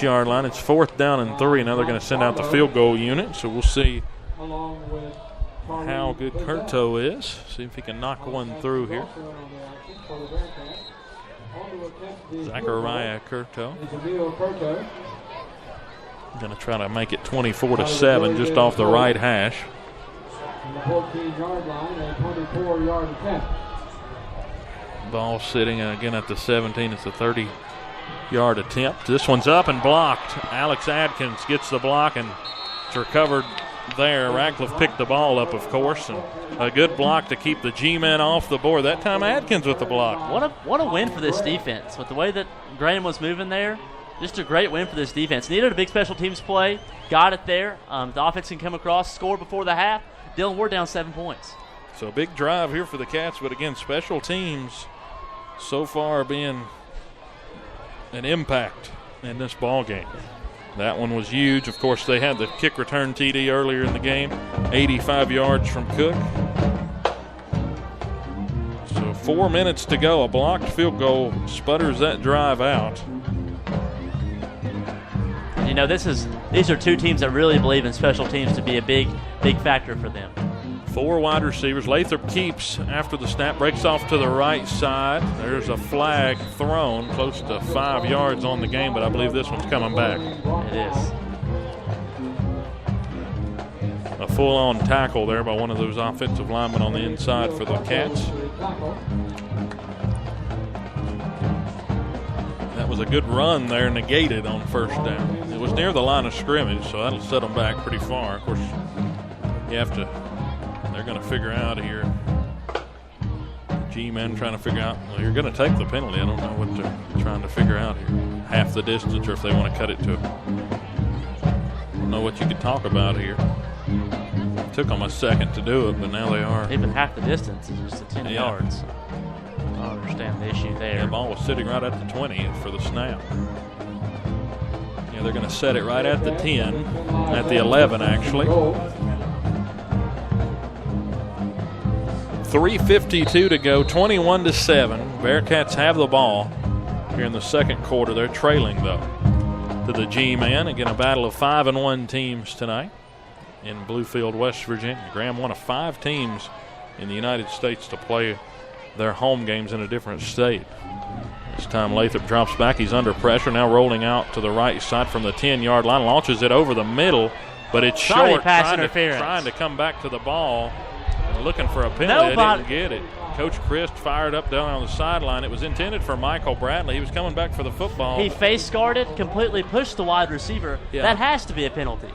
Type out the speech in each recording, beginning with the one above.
Yard line. It's 4th down and 3. Now they're going to send out the field goal unit, so we'll see how good Curto is. See if he can knock one through here. Zachariah Curto. Going to try to make it 24-7 just off the right hash. The 14-yard line, a 24-yard attempt. Ball sitting again at the 17. It's a 30-yard attempt. This one's up and blocked. Alex Adkins gets the block, and it's recovered there. Radcliffe picked the ball up, of course, and a good block to keep the G-men off the board. That time Adkins with the block. What a win for this defense. With the way that Graham was moving there, just a great win for this defense. Needed a big special teams play. Got it there. The offense can come across, score before the half. Dylan Ward down 7 points. So a big drive here for the Cats, but again, special teams so far being an impact in this ball game. That one was huge. Of course, they had the kick return TD earlier in the game, 85 yards from Cook. So 4 minutes to go. A blocked field goal sputters that drive out. You know, these are two teams that really believe in special teams to be a big factor for them. 4 wide receivers. Lathrop keeps after the snap, breaks off to the right side. There's a flag thrown close to 5 yards on the game, but I believe this one's coming back. It is. A full-on tackle there by one of those offensive linemen on the inside for the Cats. That was a good run there, negated on first down. It was near the line of scrimmage, so that'll set them back pretty far. Of course, you have to, they're going to figure out here. G-men trying to figure out, well, you're going to take the penalty. I don't know what they're trying to figure out here. Half the distance, or if they want to cut it to, I don't know what you could talk about here. It took them a second to do it, but now they are. Even half the distance is just 10 yards. I don't understand the issue there. The ball was sitting right at the 20 for the snap. Yeah, they're going to set it right at the 10, at the 11 actually. 3:52 to go, 21-7. Bearcats have the ball here in the second quarter. They're trailing though to the G-men. Again, a battle of 5-1 teams tonight in Bluefield, West Virginia. Graham, one of 5 teams in the United States to play their home games in a different state. This time Lathrop drops back. He's under pressure. Now rolling out to the right side from the 10-yard line. Launches it over the middle, but it's short. Trying to come back to the ball. Looking for a penalty. They didn't get it. Coach Christ fired up down on the sideline. It was intended for Michael Bradley. He was coming back for the football. He face guarded, completely pushed the wide receiver. Yeah. That has to be a penalty.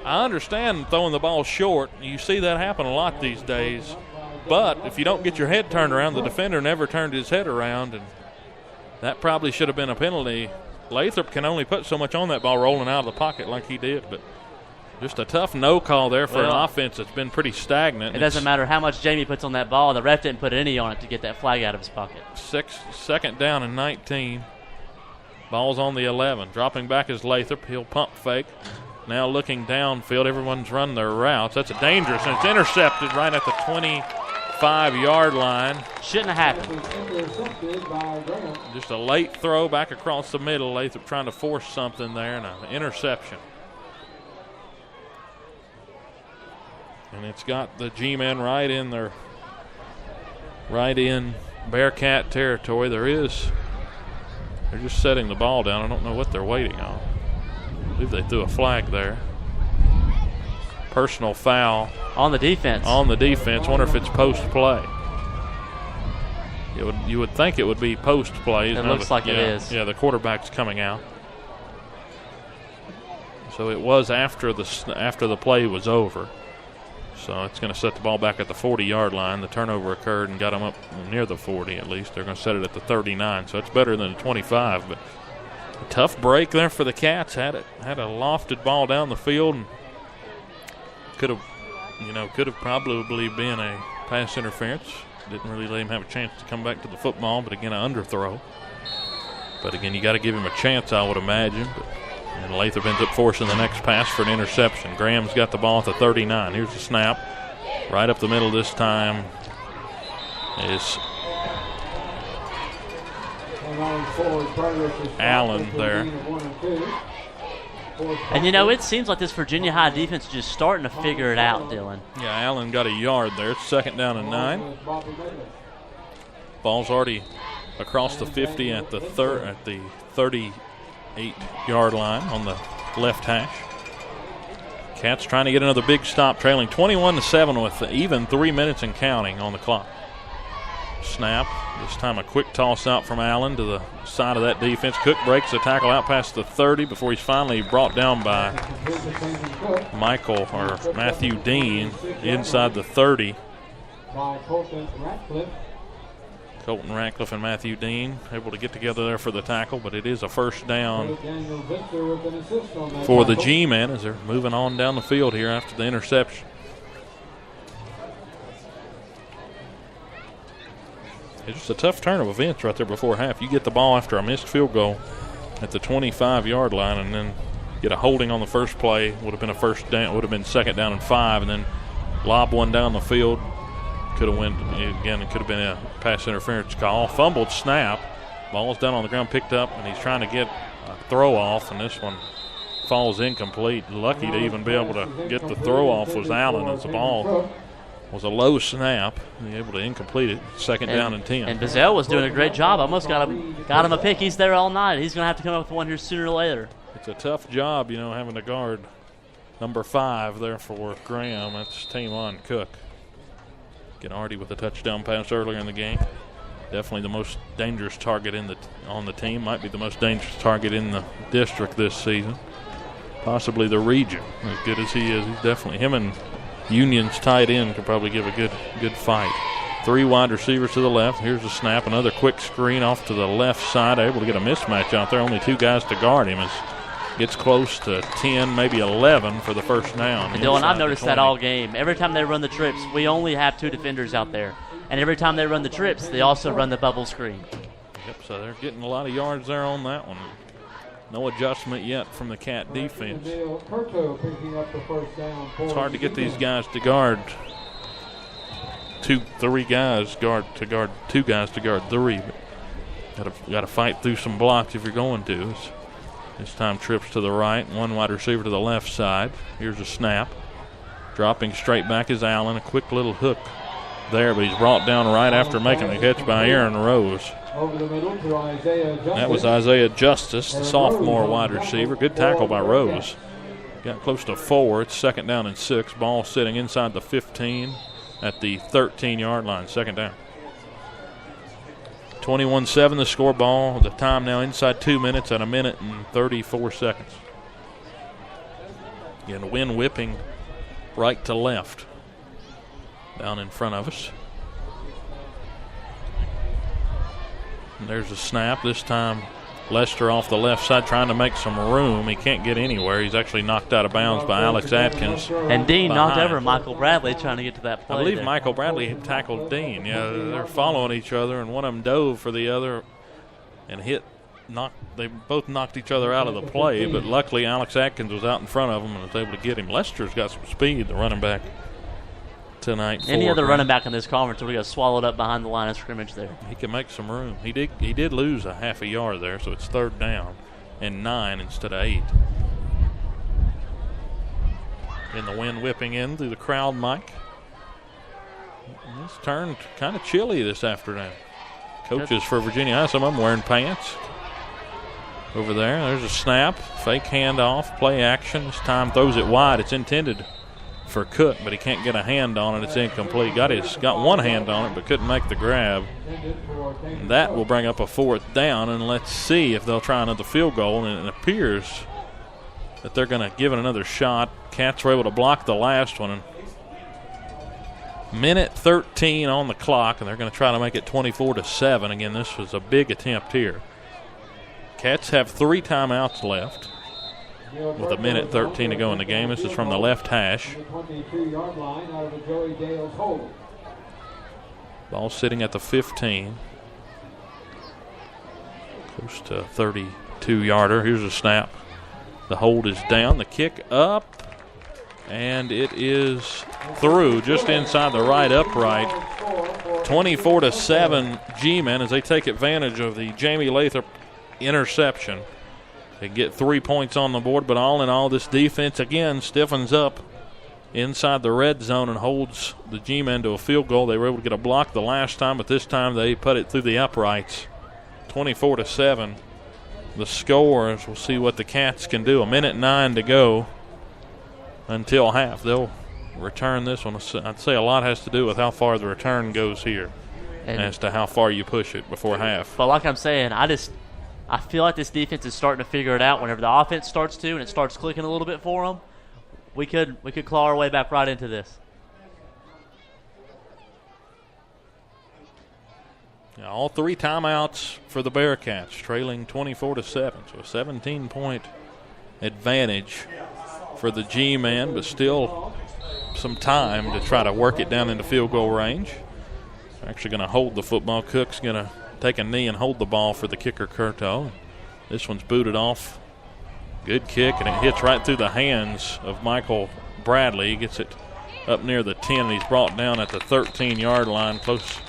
I understand throwing the ball short. You see that happen a lot these days. But if you don't get your head turned around, the defender never turned his head around, and that probably should have been a penalty. Lathrop can only put so much on that ball rolling out of the pocket like he did, but just a tough no call there for an offense that's been pretty stagnant. It doesn't matter how much Jamie puts on that ball. The ref didn't put any on it to get that flag out of his pocket. 2nd down and 19. Ball's on the 11. Dropping back is Lathrop. He'll pump fake. Now looking downfield. Everyone's running their routes. That's a dangerous, and it's intercepted right at the 25-yard line. Shouldn't have happened. Just a late throw back across the middle. Lathrop trying to force something there, and an interception. And it's got the G-men right in Bearcat territory. They're just setting the ball down. I don't know what they're waiting on. I believe they threw a flag there. Personal foul. On the defense. Wonder if it's post-play. You would think it would be post-play. It looks like it is. Yeah, the quarterback's coming out. So it was after the play was over. So it's going to set the ball back at the 40-yard line. The turnover occurred and got them up near the 40 at least. They're going to set it at the 39, so it's better than the 25. But a tough break there for the Cats. Had a lofted ball down the field, and could have probably been a pass interference. Didn't really let him have a chance to come back to the football, but again, an underthrow. But again, you got to give him a chance, I would imagine. And Lathrop ends up forcing the next pass for an interception. Graham's got the ball at the 39. Here's the snap. Right up the middle this time is Allen there. And, it seems like this Virginia High defense is just starting to figure it out, Dylan. Yeah, Allen got a yard there. It's 2nd down and 9. Ball's already across the 50 at the 38-yard line on the left hash. Cats trying to get another big stop, trailing 21-7 with even 3 minutes and counting on the clock. Snap. This time a quick toss out from Allen to the side of that defense. Cook breaks the tackle out past the 30 before he's finally brought down by Matthew Dean inside the 30. Colton Ratcliffe and Matthew Dean able to get together there for the tackle, but it is a first down for the G-men as they're moving on down the field here after the interception. It's just a tough turn of events right there before half. You get the ball after a missed field goal at the 25-yard line and then get a holding on the first play. Would have been a first down, would have been 2nd down and 5, and then lob one down the field. Could have went again. It could have been a pass interference call. Fumbled snap. Ball's down on the ground, picked up, and he's trying to get a throw off, and this one falls incomplete. Lucky to even be able to get the throw off was Allen as the ball was a low snap. He was able to incomplete it. 2nd down and 10. And Bazell was doing a great job. Almost got him a pick. He's there all night. He's going to have to come up with one here sooner or later. It's a tough job, having to guard number 5 there for Graham. That's Tamon Cook. Gennardi with a touchdown pass earlier in the game. Definitely the most dangerous target on the team. Might be the most dangerous target in the district this season. Possibly the region. As good as he is, he's definitely him and Union's tight end could probably give a good fight. 3 wide receivers to the left. Here's a snap. Another quick screen off to the left side. Able to get a mismatch out there. Only 2 guys to guard him. Gets close to 10, maybe 11 for the first down. And Dylan, I've noticed that all game. Every time they run the trips, we only have 2 defenders out there. And every time they run the trips, they also run the bubble screen. Yep, so they're getting a lot of yards there on that one. No adjustment yet from the Cat defense. It's hard to get these guys to guard 2 guys to guard 3. But got to fight through some blocks if you're going to. This time trips to the right, 1 wide receiver to the left side. Here's a snap. Dropping straight back is Allen. A quick little hook there, but he's brought down right after making the catch by Aaron Rose. Over the middle to Isaiah Justice. That was Isaiah Justice, the sophomore wide receiver. Good tackle by Rose. Got close to 4. It's 2nd down and 6. Ball sitting inside the 15 at the 13-yard line. 2nd down. 21-7 the score. Ball. The time now inside 2 minutes at 1 minute and 34 seconds. Again, wind whipping right to left down in front of us. And there's a snap. This time Lester off the left side trying to make some room. He can't get anywhere. He's actually knocked out of bounds by Alex Atkins. And Dean knocked over Michael Bradley trying to get to that play. I believe there. Michael Bradley tackled Dean. Yeah, they're following each other, and one of them dove for the other and they both knocked each other out of the play, but luckily Alex Atkins was out in front of him and was able to get him. Lester's got some speed, the running back tonight. Any other running back in this conference would have got swallowed up behind the line of scrimmage there. He can make some room. He did lose a half a yard there, so it's 3rd down and 9 instead of 8. In the wind whipping in through the crowd, Mike. It's turned kind of chilly this afternoon. Coaches for Virginia High, some of them wearing pants. Over there's a snap, fake handoff, play action. This time throws it wide. It's intended for Cook, but he can't get a hand on it. It's incomplete. Got one hand on it, but couldn't make the grab. And that will bring up a 4th down, and let's see if they'll try another field goal. And it appears that they're going to give it another shot. Cats were able to block the last one. Minute 13 on the clock, and they're going to try to make it 24-7. Again, this was a big attempt here. Cats have 3 timeouts left with 1 minute 13 to go in the game. This is from the left hash. Ball sitting at the 15. Close to 32-yarder. Here's a snap. The hold is down. The kick up. And it is through just inside the right upright. 24-7 G-men as they take advantage of the Jamie Lathrop interception. They get 3 points on the board, but all in all, this defense again stiffens up inside the red zone and holds the G-men to a field goal. They were able to get a block the last time, but this time they put it through the uprights. 24-7. The scores, we'll see what the Cats can do. 1:09 to go until half. They'll return this one. I'd say a lot has to do with how far the return goes here as to how far you push it before half. But like I'm saying, I feel like this defense is starting to figure it out. Whenever the offense starts to and it starts clicking a little bit for them, we could claw our way back right into this. Now, all 3 timeouts for the Bearcats, trailing 24-7. So a 17-point advantage for the G-men, but still some time to try to work it down into field goal range. They're actually going to hold the football. Cook's going to take a knee and hold the ball for the kicker, Curto. This one's booted off. Good kick, and it hits right through the hands of Michael Bradley. He gets it up near the 10, and he's brought down at the 13-yard line, close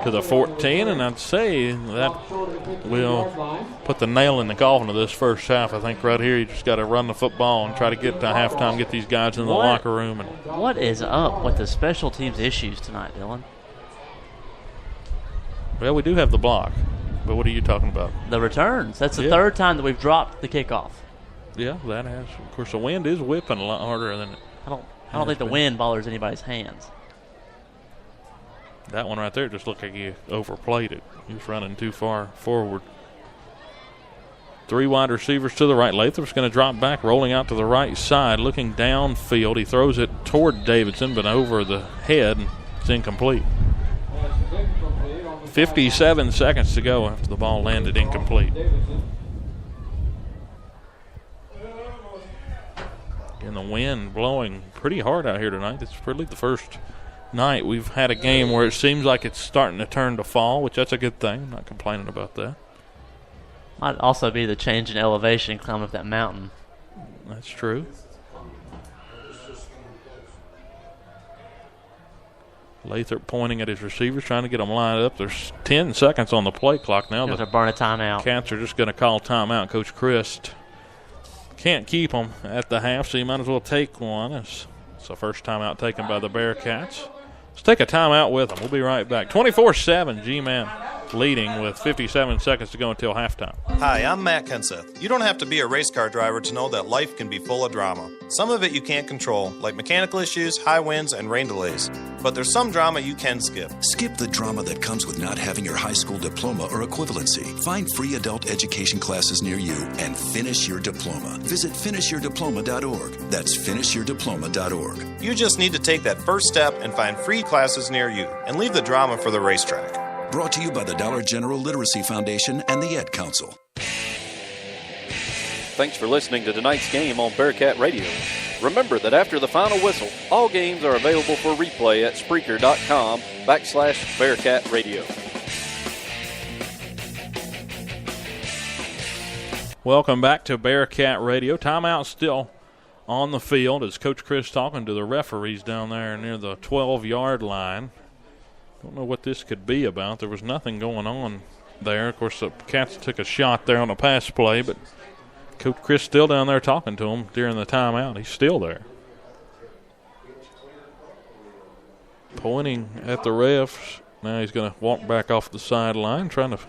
to the 14, and I'd say that will put the nail in the coffin of this first half. I think right here you just got to run the football and try to get to halftime, get these guys in the locker room. And what is up with the special teams issues tonight, Dylan? Well, we do have the block, but what are you talking about? The returns. That's the third time that we've dropped the kickoff. Yeah, that has. Of course, the wind is whipping a lot harder than it. I don't think the wind bothers anybody's hands. That one right there just looked like he overplayed it. He was running too far forward. 3 wide receivers to the right. Lathrop's going to drop back, rolling out to the right side, looking downfield. He throws it toward Davidson, but over the head, and it's incomplete. 57 seconds to go after the ball landed incomplete. And the wind blowing pretty hard out here tonight. It's really the first night we've had a game where it seems like it's starting to turn to fall, which that's a good thing. I'm not complaining about that. Might also be the change in elevation climbing up that mountain. That's true. Lathrop pointing at his receivers, trying to get them lined up. There's 10 seconds on the play clock now. They're burn a timeout. Cats are just going to call timeout. Coach Christ can't keep them at the half, so you might as well take one. It's the first timeout taken by the Bearcats. Let's take a timeout with them. We'll be right back. 24-7, G-Man leading with 57 seconds to go until halftime. Hi, I'm Matt Kenseth. You don't have to be a race car driver to know that life can be full of drama. Some of it you can't control, like mechanical issues, high winds, and rain delays. But there's some drama you can skip. Skip the drama that comes with not having your high school diploma or equivalency. Find free adult education classes near you and finish your diploma. Visit finishyourdiploma.org. That's finishyourdiploma.org. You just need to take that first step and find free classes near you and leave the drama for the racetrack. Brought to you by the Dollar General Literacy Foundation and the Ed Council. Thanks for listening to tonight's game on Bearcat Radio. Remember that after the final whistle, all games are available for replay at Spreaker.com/Bearcat Radio. Welcome back to Bearcat Radio. Timeout still on the field as Coach Chris talking to the referees down there near the 12-yard line. Don't know what this could be about. There was nothing going on there. Of course, the Cats took a shot there on a pass play, but Coach Chris still down there talking to him during the timeout. He's still there. Pointing at the refs. Now he's going to walk back off the sideline, trying to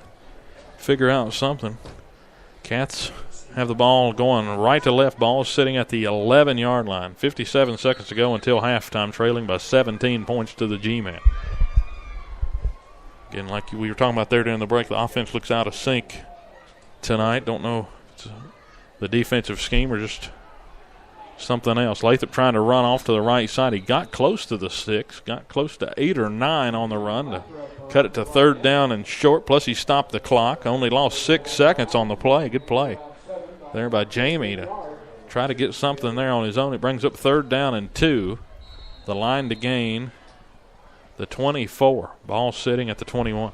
figure out something. Cats have the ball going right to left. Ball is sitting at the 11-yard line. 57 seconds to go until halftime, trailing by 17 points to the G-Man. Again, like we were talking about there during the break, the offense looks out of sync tonight. Don't know if it's the defensive scheme or just something else. Lathrop trying to run off to the right side. He got close to the 6, got close to 8 or 9 on the run to cut it to 3rd down and short. Plus he stopped the clock. Only lost 6 seconds on the play. Good play there by Jamie to try to get something there on his own. It brings up 3rd down and 2. The line to gain the 24. Ball sitting at the 21.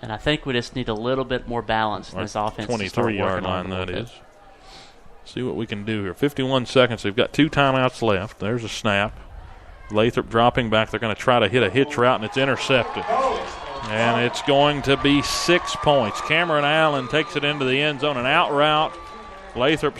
And I think we just need a little bit more balance in this offense. 23-yard line, that is. See what we can do here. 51 seconds. They've got 2 timeouts left. There's a snap. Lathrop dropping back. They're going to try to hit a hitch route, and it's intercepted. And it's going to be 6 points. Cameron Allen takes it into the end zone, an out route. Lathrop